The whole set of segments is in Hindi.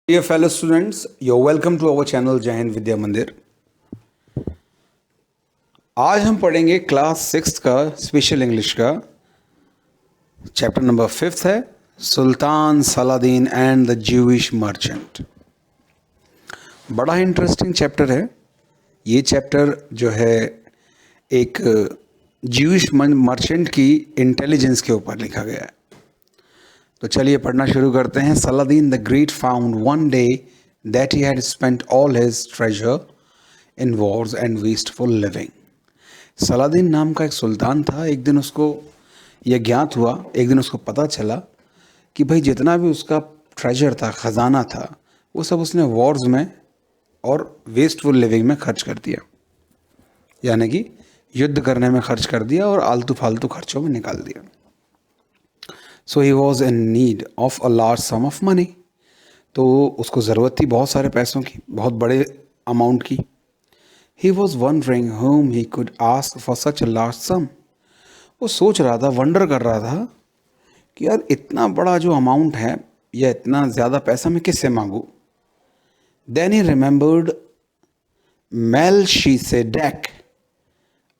Dear fellow students, you're welcome to our channel जय हिंद विद्या मंदिर। आज हम पढ़ेंगे क्लास 6 का स्पेशल इंग्लिश का चैप्टर नंबर 5 है Sultan Saladin and the Jewish merchant. बड़ा इंटरेस्टिंग चैप्टर है ये चैप्टर जो है एक ज्यूइश मर्चेंट की इंटेलिजेंस के ऊपर लिखा गया है। तो चलिए पढ़ना शुरू करते हैं। Saladin the great found one day that he had spent all his treasure in Wars and wasteful living. Saladin नाम का एक सुल्तान था। एक दिन उसको यह ज्ञात हुआ, एक दिन उसको पता चला कि भाई जितना भी उसका ट्रेजर था, ख़जाना था, वो सब उसने वॉर्स में और वेस्टफुल लिविंग में खर्च कर दिया, यानी कि युद्ध करने में खर्च कर दिया और आलतू फालतू खर्चों में निकाल दिया। So he was in need of a large sum of money. तो उसको ज़रूरत थी बहुत सारे पैसों की, बहुत बड़े अमाउंट की। He was wondering whom he could ask for such a large sum। वो सोच रहा था, वंडर कर रहा था कि यार इतना बड़ा जो अमाउंट है या इतना ज़्यादा पैसा मैं किससे मांगूँ। Then he remembered Melchizedek,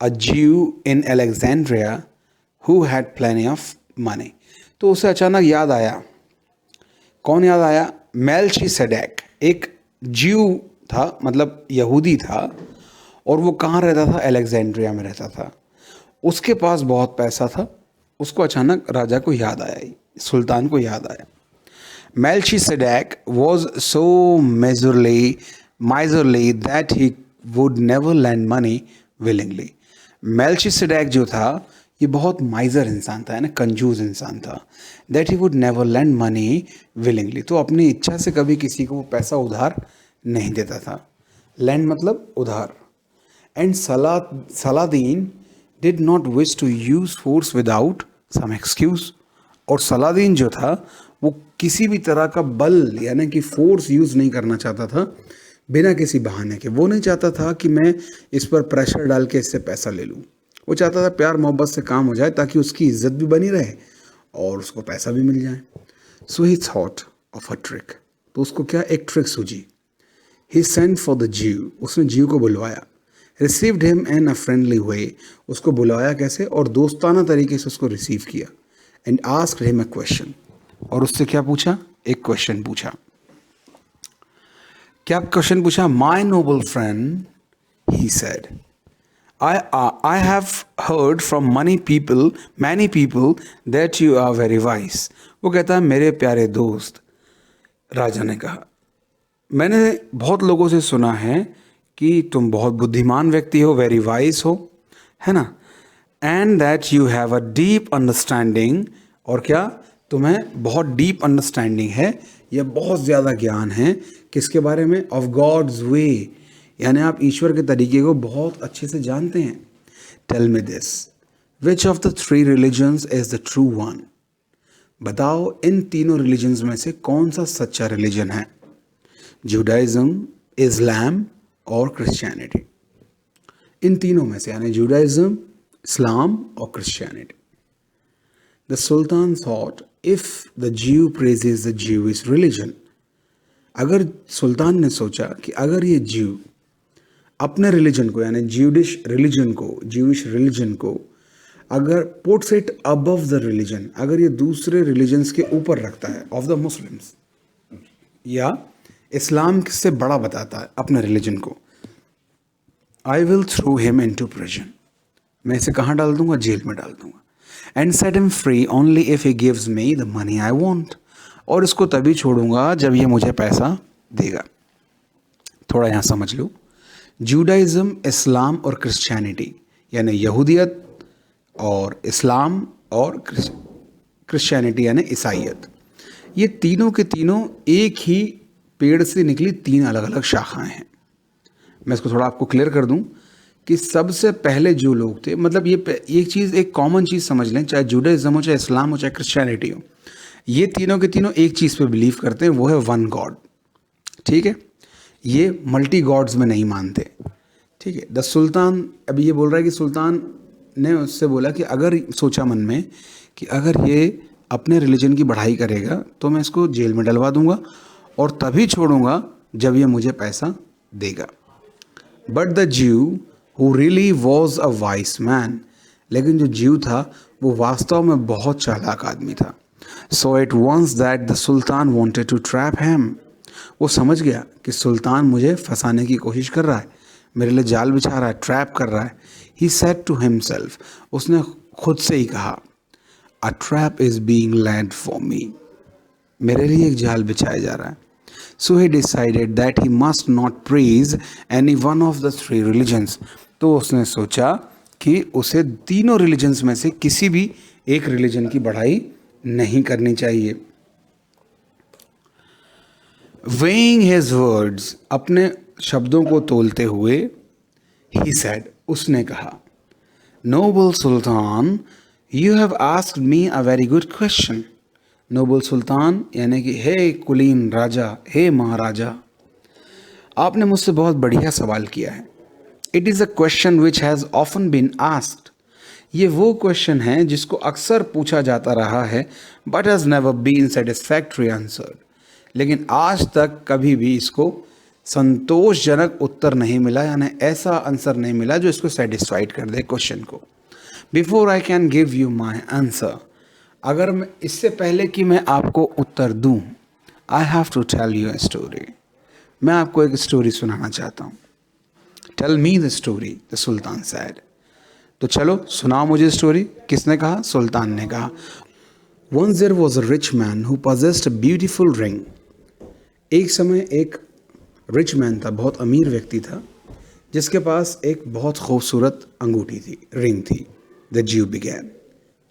a Jew in Alexandria who had plenty of money। तो उसे अचानक याद आया। कौन याद आया? मेल्चीसेडेक, एक ज्यू था, मतलब यहूदी था, और वो कहाँ रहता था? अलेक्जेंड्रिया में रहता था। उसके पास बहुत पैसा था। उसको अचानक राजा को याद आया, सुल्तान को याद आया। Melchizedek was so miserly that he would never lend money willingly। मेल्चीसेडेक जो था ये बहुत माइजर इंसान था, यानी कंजूस इंसान था। That he would never land money willingly, तो अपनी इच्छा से कभी किसी को पैसा उधार नहीं देता था। लैंड मतलब उधार। And Saladin did not wish to use force without some excuse. और सलादीन जो था वो किसी भी तरह का बल यानी कि फोर्स यूज़ नहीं करना चाहता था बिना किसी बहाने के। वो नहीं चाहता था कि मैं इस पर प्रेशर डाल के इससे पैसा ले लूँ। वो चाहता था प्यार मोहब्बत से काम हो जाए ताकि उसकी इज्जत भी बनी रहे और उसको पैसा भी मिल जाए। So he thought of a trick. तो उसको क्या एक ट्रिक सूझी। ही सेंट फॉर द ज्यू, उसने ज्यू को बुलवाया। Received him in a friendly way, उसको बुलवाया कैसे? और दोस्ताना तरीके से उसको रिसीव किया। And asked him a question, और उससे क्या पूछा? एक क्वेश्चन पूछा। क्या क्वेश्चन पूछा? My noble friend, he said, I have heard from many people that you are very wise। वो कहता है मेरे प्यारे दोस्त, राजा ने कहा, मैंने बहुत लोगों से सुना है कि तुम बहुत बुद्धिमान व्यक्ति हो, वेरी वाइज हो, है ना। And that you have a deep understanding, और क्या तुम्हें बहुत डीप अंडरस्टैंडिंग है या बहुत ज़्यादा ज्ञान है किसके बारे में? ऑफ गॉड्स वे, यानी आप ईश्वर के तरीके को बहुत अच्छे से जानते हैं। Tell me this, which of the three religions is the true one. बताओ इन तीनों रिलीजन्स में से कौन सा सच्चा रिलीजन है? जुडाइज्म, इस्लाम और क्रिश्चियनिटी। इन तीनों में से, यानी जुडाइज्म, इस्लाम और Christianity. The sultan thought if the ज्यू प्रेजेस द ज्यूइश रिलीजन। अगर सुल्तान ने सोचा कि अगर ये ज्यू अपने रिलीजन को, यानी ज्यूडिश रिलीजन को अगर puts it above the religion, अगर ये दूसरे रिलीजन्स के ऊपर रखता है ऑफ द मुस्लिम्स, या इस्लाम से बड़ा बताता है अपने रिलीजन को, I will throw him into prison, मैं इसे कहाँ डाल दूंगा? जेल में डाल दूंगा। And set him free only if he gives me the money I want, और इसको तभी छोड़ूंगा जब ये मुझे पैसा देगा। थोड़ा यहाँ समझ लो, जूडाइज़म, इस्लाम और क्रिश्चियनिटी, यानी यहूदियत और इस्लाम और क्रिश्चियनिटी यानी ईसाईयत, ये तीनों के तीनों एक ही पेड़ से निकली तीन अलग अलग शाखाएं हैं। मैं इसको थोड़ा आपको क्लियर कर दूं कि सबसे पहले जो लोग थे, मतलब ये एक चीज़, एक कॉमन चीज़ समझ लें, चाहे जूडाइज़म हो, चाहे इस्लाम हो, चाहे क्रिश्चियनिटी हो, ये तीनों के तीनों एक चीज़ पे बिलीव करते हैं, वो है वन गॉड। ठीक है, ये मल्टी गॉड्स में नहीं मानते। ठीक है। द सुल्तान अभी ये बोल रहा है कि सुल्तान ने उससे बोला कि अगर सोचा मन में कि अगर ये अपने रिलीजन की बढ़ाई करेगा तो मैं इसको जेल में डलवा दूंगा और तभी छोड़ूंगा जब ये मुझे पैसा देगा। बट द ज्यू who really was a vice man, लेकिन जो ज्यू था वो वास्तव में बहुत चालाक आदमी था। So it once that the sultan wanted to trap him, वो समझ गया कि सुल्तान मुझे फंसाने की कोशिश कर रहा है, मेरे लिए जाल बिछा रहा है, ट्रैप कर रहा है। ही सेड टू हिमसेल्फ, उसने खुद से ही कहा, a trap is being laid for me, मेरे लिए एक जाल बिछाया जा रहा है। So he decided that he must not praise any one of the three religions, तो उसने सोचा कि उसे तीनों रिलीजन्स में से किसी भी एक रिलीजन की बढ़ाई नहीं करनी चाहिए। weighing his words, अपने शब्दों को तोलते हुए, he said, उसने कहा, noble sultan, you have asked me a very good question. noble sultan यानी कि हे कुलीन राजा, हे महाराजा, आपने मुझसे बहुत बढ़िया सवाल किया है। It is a question which has often been asked. ये वो क्वेश्चन है जिसको अक्सर पूछा जाता रहा है, but has never been satisfactory answered. लेकिन आज तक कभी भी इसको संतोषजनक उत्तर नहीं मिला, यानी ऐसा आंसर नहीं मिला जो इसको सेटिस्फाइड कर दे क्वेश्चन को। Before I can give you my answer, अगर मैं इससे पहले कि मैं आपको उत्तर दूं, I have to tell you a story, मैं आपको एक स्टोरी सुनाना चाहता हूँ। Tell me the story, the sultan said, तो चलो सुनाओ मुझे स्टोरी। किसने कहा? सुल्तान ने कहा। Once there was a rich man who possessed a beautiful ring. एक समय एक रिच मैन था, बहुत अमीर व्यक्ति था, जिसके पास एक बहुत खूबसूरत अंगूठी थी, रिंग थी। The Jew began.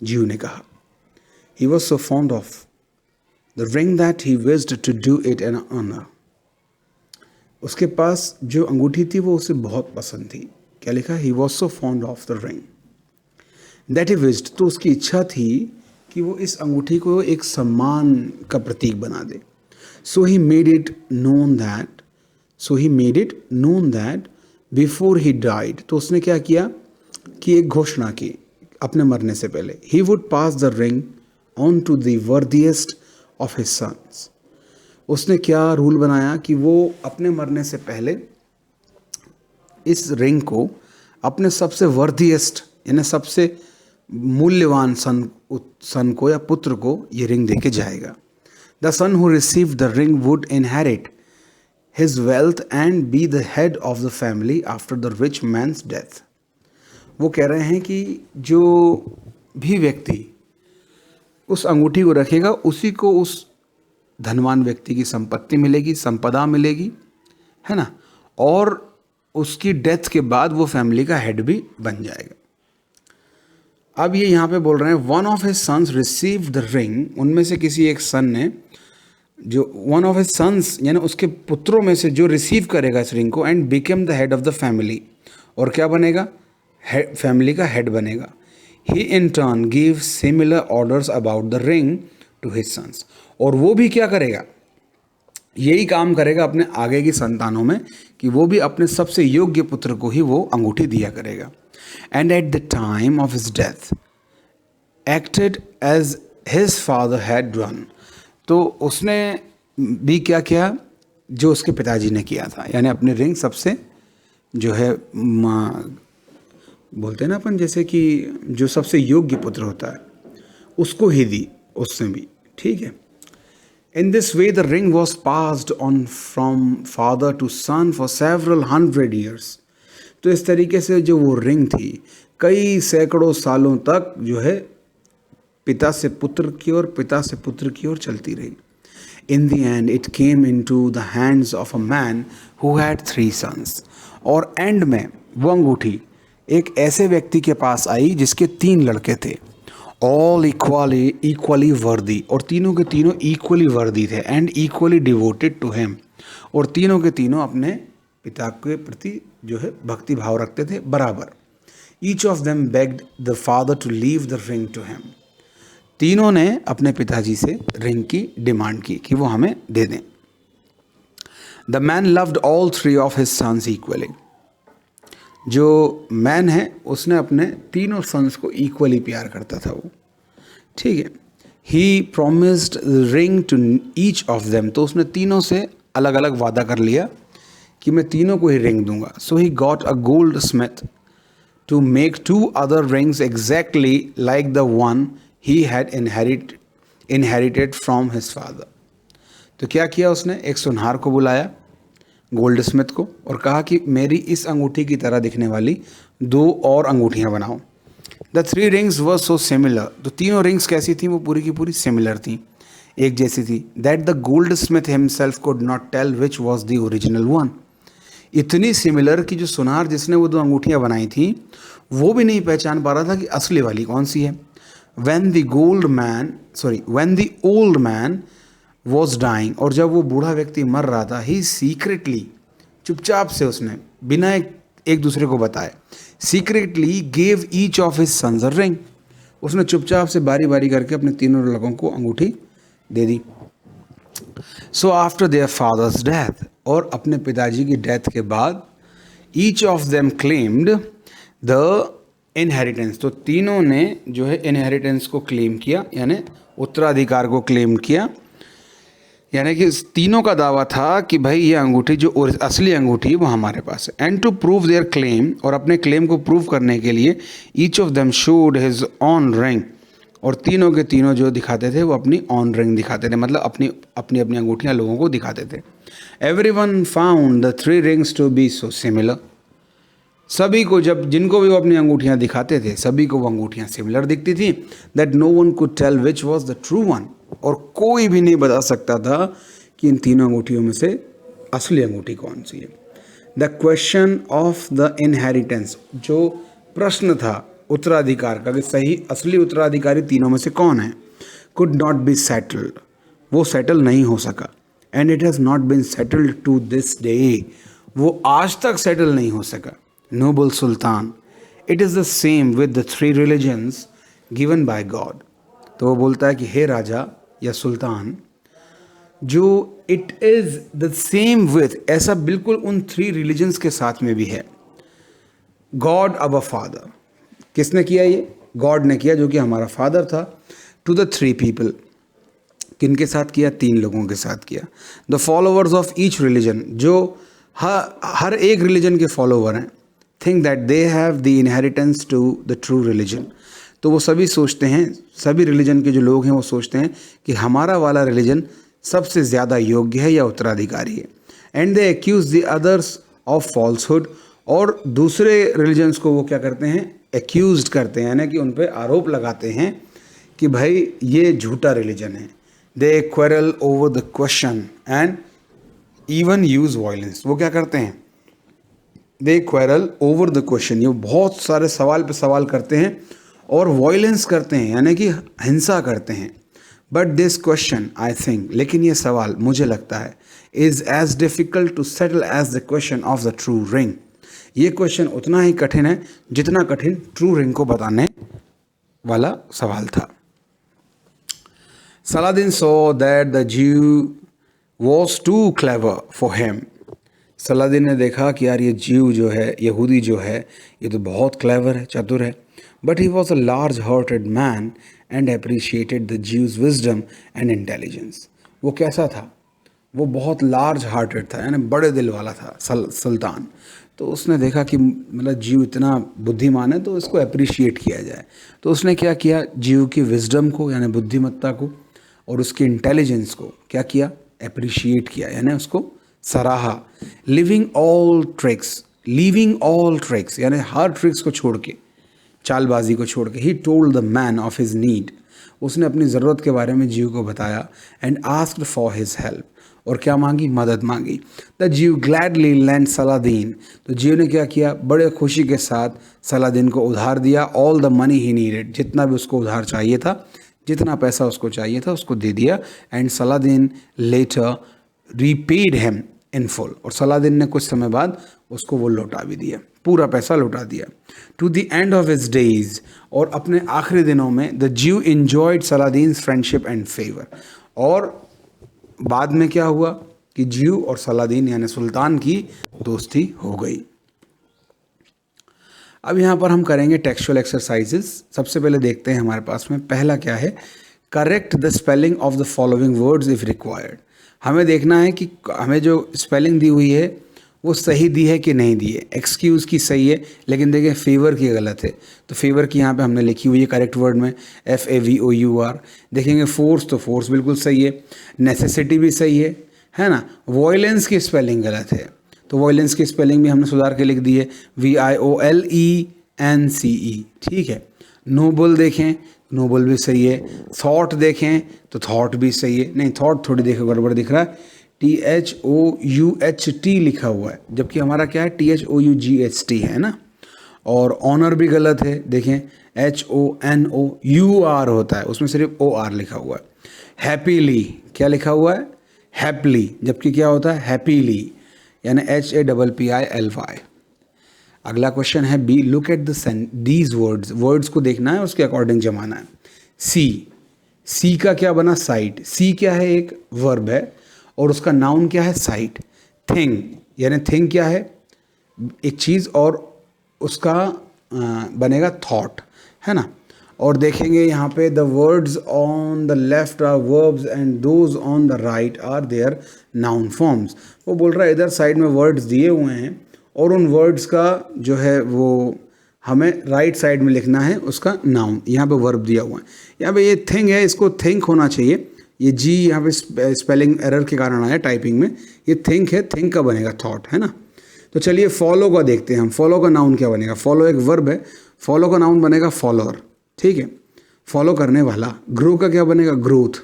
ज्यू ने कहा, He was so fond of the ring that he wished to do it an honor. उसके पास जो अंगूठी थी वो उसे बहुत पसंद थी। क्या लिखा? He was so fond of the ring that he wished, तो उसकी इच्छा थी कि वो इस अंगूठी को एक सम्मान का प्रतीक बना दे। So he made it known that before he died, तो उसने क्या किया कि एक घोषणा की अपने मरने से पहले, he would pass the ring on to the worthiest of his sons. उसने क्या रूल बनाया कि वो अपने मरने से पहले इस रिंग को अपने सबसे वर्थिएस्ट यानी सबसे मूल्यवान सन को या पुत्र को ये रिंग देके जाएगा। The son who receive the ring would inherit his wealth and be the head of the family after the rich man's death. वो कह रहे हैं कि जो भी व्यक्ति उस अंगूठी को रखेगा उसी को उस धनवान व्यक्ति की संपत्ति मिलेगी, संपदा मिलेगी, है ना, और उसकी डेथ के बाद वो फैमिली का हेड भी बन जाएगा। अब ये यहाँ पे बोल रहे हैं one of his sons receive the ring, उनमें से किसी एक सन ने, जो वन ऑफ हिज सन्स यानी उसके पुत्रों में से जो रिसीव करेगा इस रिंग को, and became the head of the family, और क्या बनेगा? फैमिली का हेड बनेगा। He in turn give similar orders about the ring to his sons, और वो भी क्या करेगा? यही काम करेगा अपने आगे की संतानों में कि वो भी अपने सबसे योग्य पुत्र को ही वो अंगूठी दिया करेगा। And at the time of his death acted as his father had done, तो उसने भी क्या किया जो उसके पिताजी ने किया था, यानी अपनी रिंग सबसे जो है बोलते हैं ना अपन, जैसे कि जो सबसे योग्य पुत्र होता है उसको ही दी उसने भी, ठीक है। In this way, the ring was passed on from father to son for several hundred years. तो इस तरीके से जो वो रिंग थी कई सैकड़ों सालों तक जो है पिता से पुत्र की ओर, पिता से पुत्र की ओर चलती रही। In the end, it came into the hands of a man who had 3 sons. और एंड में वो अंगूठी एक ऐसे व्यक्ति के पास आई जिसके 3 लड़के थे। ऑल इक्वली वर्दी, और तीनों के तीनों इक्वली वर्दी थे, and equally devoted to him, और तीनों के तीनों अपने पिता के प्रति जो है भक्ति भाव रखते थे बराबर। Each of them begged the father to leave the ring to him, तीनों ने अपने पिताजी से रिंग की डिमांड की कि वो हमें दे दें। The man loved all 3 of his sons equally, जो मैन है उसने अपने तीनों सन्स को इक्वली प्यार करता था वो, ठीक है। ही promised the ring to each of them. तो उसने तीनों से अलग अलग वादा कर लिया कि मैं तीनों को ही रिंग दूंगा. So he got a goldsmith to make 2 other rings exactly like the one he had inherited from his father. तो क्या किया उसने, एक सुनहार को बुलाया, गोल्ड स्मिथ को, और कहा कि मेरी इस अंगूठी की तरह दिखने वाली 2 और अंगूठियाँ बनाओ. The 3 rings were so similar. तो तीनों रिंग्स कैसी थी, वो पूरी की पूरी सिमिलर थी, एक जैसी थी. That the goldsmith himself could not tell which was the original one. इतनी सिमिलर कि जो सुनार जिसने वो 2 अंगूठियाँ बनाई थी वो भी नहीं पहचान पा रहा था कि असली वाली कौन सी है. when the old man was dying, और जब वो बूढ़ा व्यक्ति मर रहा था, he secretly, चुपचाप से उसने बिना एक दूसरे को बताए, secretly gave each of his sons a ring. उसने चुपचाप से बारी बारी करके अपने तीनों लड़कों को अंगूठी दे दी. So after their father's death, और अपने पिताजी की डेथ के बाद, each of them claimed the inheritance. तो तीनों ने जो है इनहेरिटेंस को क्लेम किया, यानी उत्तराधिकार को क्लेम किया. यानी कि तीनों का दावा था कि भाई ये अंगूठी जो असली अंगूठी वो हमारे पास है. And to prove their claim, और अपने क्लेम को प्रूव करने के लिए, each of them showed his own ring. और तीनों के तीनों जो दिखाते थे वो अपनी ऑन रिंग दिखाते थे, मतलब अपनी अपनी अपनी अंगूठियाँ लोगों को दिखाते थे. Everyone found the 3 rings to be so similar. सभी को, जब जिनको भी वो अपनी अंगूठियाँ दिखाते थे, सभी को वो अंगूठियाँ सिमिलर दिखती थी. That no one could tell which was the true one. और कोई भी नहीं बता सकता था कि इन तीनों अंगूठियों में से असली अंगूठी कौन सी है. The question of the inheritance, जो प्रश्न था उत्तराधिकार का कि सही असली उत्तराधिकारी तीनों में से कौन है, कुड नॉट बी सेटल्ड. वो सेटल नहीं हो सका. And it has not been settled to this day. वो आज तक सेटल नहीं हो सका. Noble sultan, it is the same with the 3 religions given by God. तो वो बोलता है कि हे राजा या सुल्तान, जो it is the same with, ऐसा बिल्कुल उन 3 रिलीजन्स के साथ में भी है. गॉड अवर फादर, किसने किया ये, गॉड ने किया, जो कि हमारा फादर था. टू द 3 पीपल, किनके साथ किया, 3 लोगों के साथ किया. The followers of each religion, जो हर एक रिलीजन के फॉलोवर हैं, think that they have the inheritance to the true religion. तो वो सभी सोचते हैं, सभी रिलीजन के जो लोग हैं वो सोचते हैं कि हमारा वाला रिलीजन सबसे ज़्यादा योग्य है या उत्तराधिकारी है. And they accuse the others of falsehood. और दूसरे रिलीजन्स को वो क्या करते हैं, एक्यूज करते हैं, यानी कि उन पर आरोप लगाते हैं कि भाई ये झूठा रिलीजन है. They quarrel over the question and even use violence. वो क्या करते हैं, they quarrel over the question, ये बहुत सारे सवाल पे सवाल करते हैं और वायलेंस करते हैं, यानी कि हिंसा करते हैं. But this question I think, लेकिन ये सवाल मुझे लगता है, is as difficult to settle as the question of the true ring. ये क्वेश्चन उतना ही कठिन है जितना कठिन ट्रू रिंग को बताने वाला सवाल था. Saladin saw that the Jew was too clever for him. Saladin ने देखा कि यार ये ज्यू जो है, यहूदी जो है, ये तो बहुत क्लेवर है, चतुर है. But he was a large-hearted man and appreciated the Jews' wisdom and intelligence. वो कैसा था, वो बहुत लार्ज हार्टेड था, यानी बड़े दिल वाला था सुल्तान. तो उसने देखा कि मतलब जीव इतना बुद्धिमान है तो इसको अप्रिशिएट किया जाए. तो उसने क्या किया, जीव की विजडम को यानी बुद्धिमत्ता को और उसकी इंटेलिजेंस को क्या किया, अप्रिशिएट किया, यानी उसको सराहा. लीविंग ऑल ट्रिक्स यानी हर ट्रिक्स को छोड़ के, चालबाजी को छोड़ के, he told the man of his need. उसने अपनी ज़रूरत के बारे में जीव को बताया. And asked for his help, और क्या मांगी, मदद मांगी. द जीव ग्लैडली लैंड सलादीन. तो जीव ने क्या किया, बड़े खुशी के साथ सलादीन को उधार दिया. All the money he needed, जितना भी उसको उधार चाहिए था, जितना पैसा उसको चाहिए था उसको दे दिया. And Saladin later repaid him in full. और सलादीन ने कुछ समय बाद उसको वो लौटा भी दिया, पूरा पैसा लौटा दिया. To the end of his days, और अपने आखिरी दिनों में, the Jew enjoyed Saladin's friendship and favour. और बाद में क्या हुआ कि ज्यू और सलादीन यानी सुल्तान की दोस्ती हो गई. अब यहाँ पर हम करेंगे टेक्सचुअल एक्सरसाइजेस. सबसे पहले देखते हैं हमारे पास में पहला क्या है correct the spelling of the following words if required. हमें देखना है कि हमें जो स्पेलिंग दी हुई है वो सही दी है कि नहीं दी है। एक्सक्यूज़ की सही है, लेकिन देखिए फेवर की गलत है। तो फेवर की यहाँ पे हमने लिखी हुई है करेक्ट वर्ड में FAVOUR। देखेंगे फोर्स, तो फोर्स बिल्कुल सही है। नेसेसिटी भी सही है ना। वॉयलेंस की स्पेलिंग गलत है, तो वॉयलेंस की स्पेलिंग भी हमने सुधार के लिख दी है VIOLENCE। ठीक है। नोबल देखें, नोबल भी सही है। थॉट देखें तो थॉट भी सही है। नहीं, थॉट थोड़ी देखो गड़बड़ दिख रहा है, THOUGHT लिखा हुआ है, जबकि हमारा क्या है THOUGHT है ना। और ऑनर भी गलत है, देखें HONOUR होता है, उसमें सिर्फ OR लिखा हुआ है। हैप्पीली क्या लिखा हुआ है, हैप्पीली, जबकि क्या होता है हैप्पीली, यानी HAPPILY। अगला क्वेश्चन है B, look at these words, words को देखना है, उसके अकॉर्डिंग जमाना है। सी का क्या बना, साइट। सी क्या है, एक वर्ब है, और उसका नाउन क्या है, साइट। थिंग, यानी थिंग क्या है, एक चीज़, और उसका बनेगा थॉट, है ना। और देखेंगे यहाँ पे the words on the left are verbs and those on the right are their noun forms. वो बोल रहा है इधर साइड में वर्ड्स दिए हुए हैं और उन वर्ड्स का जो है वो हमें राइट साइड में लिखना है उसका नाउन। यहाँ पे वर्ब दिया हुआ है, यहाँ पे ये थिंग है, इसको थिंक होना चाहिए। ये जी यहाँ पे स्पेलिंग एरर के कारण आया टाइपिंग में, ये थिंक है, थिंक का बनेगा थॉट, है ना। तो चलिए फॉलो का देखते हैं हम। फॉलो का नाउन क्या बनेगा, फॉलो एक वर्ब है, फॉलो का नाउन बनेगा फॉलोअर। ठीक है, फॉलो करने वाला। ग्रो का क्या बनेगा, ग्रोथ,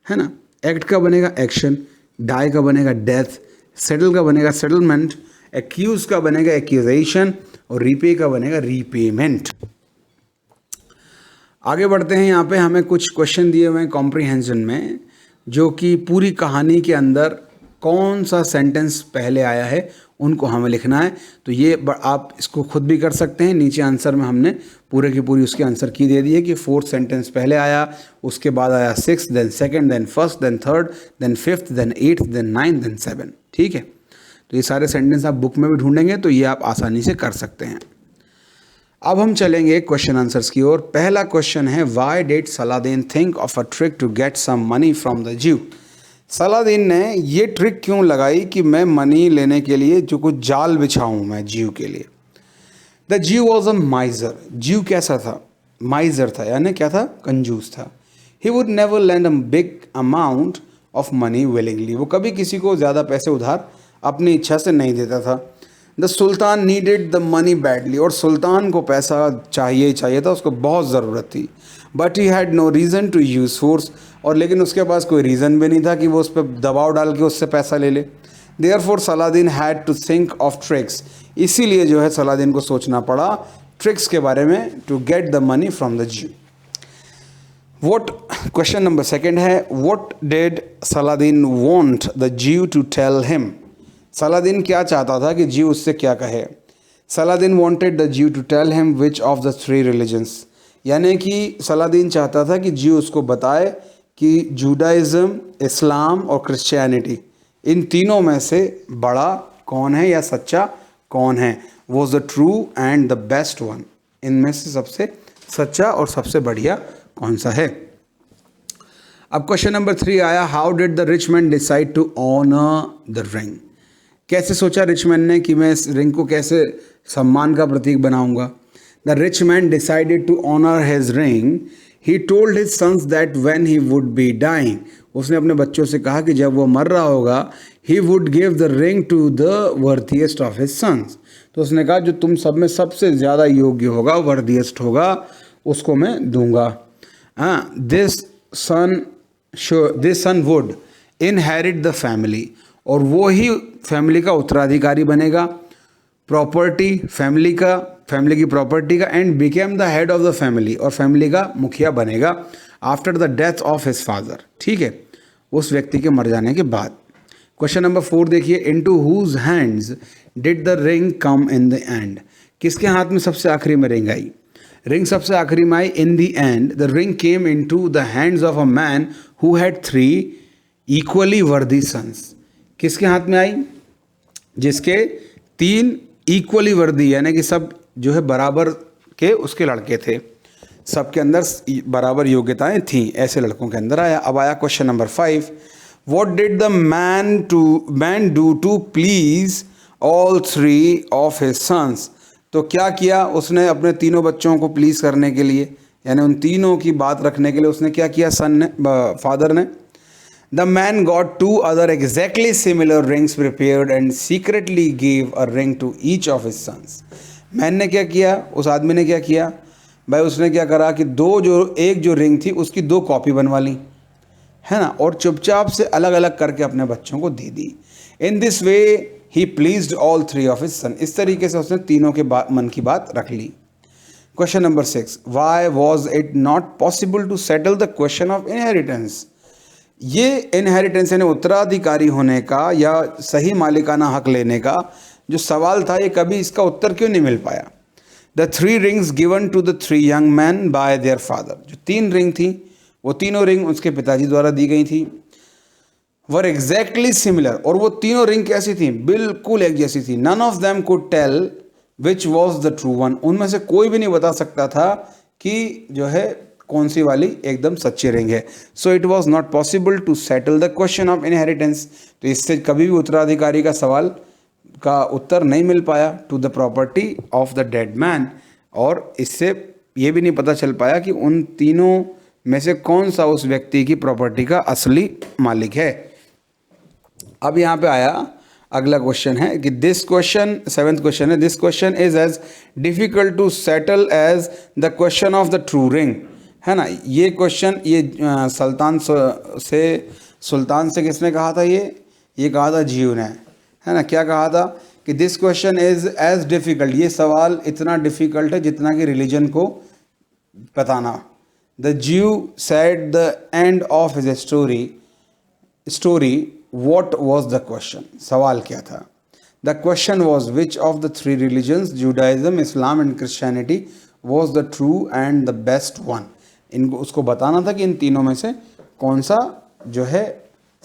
है ना। एक्ट का बनेगा एक्शन। डाई का बनेगा डेथ। सेटल का बनेगा सेटलमेंट। एक्यूज का बनेगा एक्यूजेशन। और रीपे का बनेगा रीपेमेंट। आगे बढ़ते हैं। यहाँ पे हमें कुछ क्वेश्चन दिए हुए हैं कॉम्प्रीहेंशन में, जो कि पूरी कहानी के अंदर कौन सा सेंटेंस पहले आया है उनको हमें लिखना है। तो ये आप इसको खुद भी कर सकते हैं। नीचे आंसर में हमने पूरे की पूरी उसके आंसर की दे दी है कि फोर्थ सेंटेंस पहले आया, उसके बाद आया six, then second, then first, then third, then fifth, then eighth, then ninth, then seven. ठीक है, तो ये सारे सेंटेंस आप बुक में भी ढूंढेंगे तो ये आप आसानी से कर सकते हैं। अब हम चलेंगे क्वेश्चन आंसर्स की ओर। पहला क्वेश्चन है, why did Saladin think of a trick to get some money from the Jew. Saladin ने ये ट्रिक क्यों लगाई कि मैं मनी लेने के लिए जो कुछ जाल बिछाऊं मैं ज्यू के लिए। The Jew was a माइजर। ज्यू कैसा था, माइजर था, यानी क्या था, कंजूस था। He would never land a big amount of money willingly. वो कभी किसी को ज़्यादा पैसे उधार अपनी इच्छा से नहीं देता था। The sultan needed the money badly. और सुल्तान को पैसा चाहिए ही चाहिए था, उसको बहुत ज़रूरत थी। But he had no reason to use force. और लेकिन उसके पास कोई रीज़न भी नहीं था कि वो उस पर दबाव डाल के उससे पैसा ले ले। Therefore Saladin had to think of tricks. इसीलिए जो है सलादीन को सोचना पड़ा ट्रिक्स के बारे में, to get the money from the Jew. What, question number second है, what did Saladin want the Jew to tell him. Saladin क्या चाहता था कि ज्यू उससे क्या कहे। Saladin wanted the Jew to tell him which of the three religions. यानी कि सलादीन चाहता था कि ज्यू उसको बताए कि जूडाइज़म, इस्लाम और क्रिश्चियनिटी, इन तीनों में से बड़ा कौन है या सच्चा कौन है, was the true and the best one. इनमें से सबसे सच्चा और सबसे बढ़िया कौन सा है। अब क्वेश्चन नंबर 3 आया, how did the rich man decide to honour the ring. कैसे सोचा रिच मैन ने कि मैं इस रिंग को कैसे सम्मान का प्रतीक बनाऊंगा। The rich man decided to honour his ring. He told his sons that when he would be dying. उसने अपने बच्चों से कहा कि जब वो मर रहा होगा, he would give the ring to the worthiest of his sons. तो उसने कहा जो तुम सब में सबसे ज़्यादा योग्य होगा, वर्थिएस्ट होगा, उसको मैं दूंगा। This son would inherit the family. और वो ही फैमिली का उत्तराधिकारी बनेगा, प्रॉपर्टी फैमिली की प्रॉपर्टी का, and became the head of the family, और फैमिली का मुखिया बनेगा after the death of his father. ठीक है, उस व्यक्ति के मर जाने के बाद। क्वेश्चन नंबर 4 देखिए, into whose hands did the ring come in the end. किसके हाथ में सबसे आखिरी में रिंग आई। रिंग सबसे आखिरी में आई in the end. The ring came into the hands of a man who had 3 equally worthy sons. किसके हाथ में आई, जिसके 3 इक्वली वर्दी, यानी कि सब जो है बराबर के उसके लड़के थे। सबके अंदर बराबर योग्यताएं थीं, ऐसे लड़कों के अंदर आया। अब आया question number 5, what did the man do to please all 3 of his sons. तो क्या किया उसने अपने तीनों बच्चों को प्लीज करने के लिए, यानी उन तीनों की बात रखने के लिए उसने क्या किया, फादर ने। The man got 2 other exactly similar rings prepared and secretly gave a ring to each of his sons। Man ने क्या किया, उस आदमी ने क्या किया भाई, उसने क्या करा कि एक जो रिंग थी उसकी 2 कॉपी बनवा ली, है ना, और चुपचाप से अलग अलग करके अपने बच्चों को दे दी। In this way he pleased all 3 of his son. इस तरीके से उसने तीनों के मन की बात रख ली। Question number 6, why was it not possible to settle the question of inheritance. ये इनहेरिटेंस यानी उत्तराधिकारी होने का या सही मालिकाना हक लेने का जो सवाल था, ये कभी इसका उत्तर क्यों नहीं मिल पाया। The 3 rings given to the 3 young man by their father. जो 3 रिंग थी वो तीनों रिंग उसके पिताजी द्वारा दी गई थी। वर एग्जैक्टली सिमिलर, और वो तीनों रिंग कैसी थी, बिल्कुल एक जैसी थी। None of them could tell which was the true one. उनमें से कोई भी नहीं बता सकता था कि जो है कौन सी वाली एकदम सच्ची रिंग है। So it was not possible to settle the question of inheritance. तो इससे कभी भी उत्तराधिकारी का सवाल का उत्तर नहीं मिल पाया to the property of the dead man, और इससे ये भी नहीं पता चल पाया कि उन तीनों में से कौन सा उस व्यक्ति की प्रॉपर्टी का असली मालिक है। अब यहाँ पे आया अगला क्वेश्चन है कि दिस क्वेश्चन 7th क्वेश्चन है, this question is as difficult to settle as the question of the true ring. है ना, ये क्वेश्चन ये सुल्तान से किसने कहा था, ये कहा था जीव ने, है ना। क्या कहा था कि this question is as difficult, ये सवाल इतना डिफिकल्ट है जितना कि रिलीजन को बताना। द जीव said the end of his story what was the question. सवाल क्या था, the question was which of the 3 religions Judaism, Islam and Christianity was the true and the best one. इनको उसको बताना था कि इन तीनों में से कौन सा जो है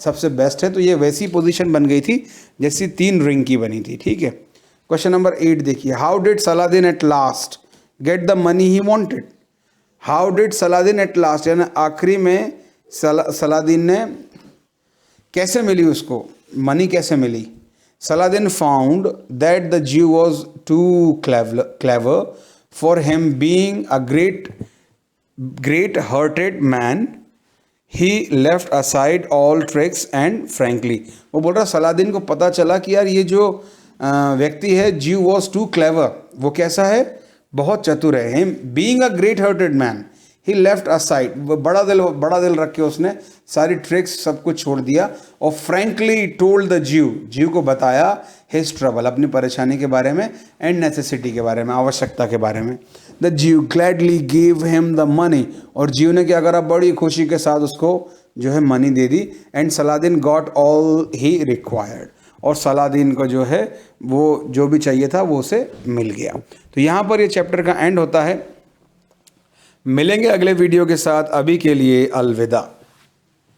सबसे बेस्ट है। तो ये वैसी पोजीशन बन गई थी जैसी 3 रिंग की बनी थी, ठीक है। क्वेश्चन नंबर 8 देखिए, how did Saladin at last gate the money he wanted. How did Saladin at last, यानी आखिरी में सलादीन ने कैसे मिली उसको मनी, कैसे मिली। Saladin found that the Jew was too clever for him, being a great-hearted man, he left aside all tricks and frankly। वो बोल रहा सलादीन को पता चला कि यार ये जो व्यक्ति है Jew was too clever, वो कैसा है, बहुत चतुर है। him being a great-hearted man, he left aside, वो बड़ा दिल रख के उसने सारी ट्रिक्स सब कुछ छोड़ दिया, और frankly told the Jew को बताया his trouble, अपनी परेशानी के बारे में, and necessity के बारे में, आवश्यकता के बारे में। The Jew gladly gave him the money, और जीव ने क्या करा, बड़ी खुशी के साथ उसको जो है money they the. And Saladin got all he required, और सलादीन को जो है वो जो भी चाहिए था वो उसे मिल गया। तो यहाँ पर ये चैप्टर का एंड होता है। मिलेंगे अगले वीडियो के साथ, अभी के लिए अलविदा।